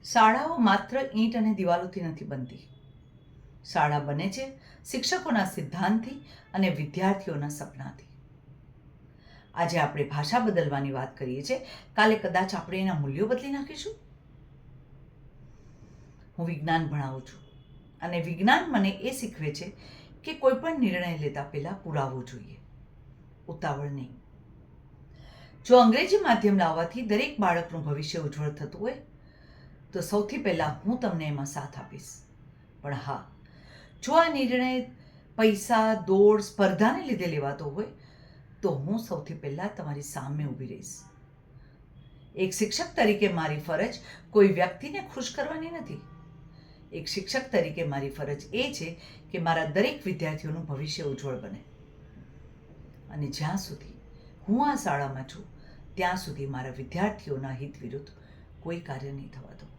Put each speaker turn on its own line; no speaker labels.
શાળાઓ માત્ર ઈંટ અને દિવાલોથી નથી બનતી. શાળા બને છે શિક્ષકોના સિદ્ધાંતથી અને વિદ્યાર્થીઓના સપનાથી. આજે આપણે ભાષા બદલવાની વાત કરીએ છીએ, કાલે કદાચ આપણે એના મૂલ્યો બદલી નાખીશું. હું વિજ્ઞાન ભણાવું છું અને વિજ્ઞાન મને એ શીખવે છે કે કોઈ પણ નિર્ણય લેતા પહેલા પુરાવો જોઈએ, ઉતાવળ નહીં. જો અંગ્રેજી માધ્યમ લાવવાથી દરેક બાળકનું ભવિષ્ય ઉજ્જવળ થતું હોય તો સૌથી પહેલાં હું તમને એમાં સાથ આપીશ. પણ હા, જો આ નિર્ણય પૈસા, દોડ, સ્પર્ધાને લીધે લેવાતો હોય તો હું સૌથી પહેલાં તમારી સામે ઊભી રહીશ. એક શિક્ષક તરીકે મારી ફરજ કોઈ વ્યક્તિને ખુશ કરવાની નથી. એક શિક્ષક તરીકે મારી ફરજ એ છે કે મારા દરેક વિદ્યાર્થીઓનું ભવિષ્ય ઉજ્જવળ બને. અને જ્યાં સુધી હું આ શાળામાં છું ત્યાં સુધી મારા વિદ્યાર્થીઓના હિત વિરુદ્ધ કોઈ કાર્ય નહીં થવા દઉં.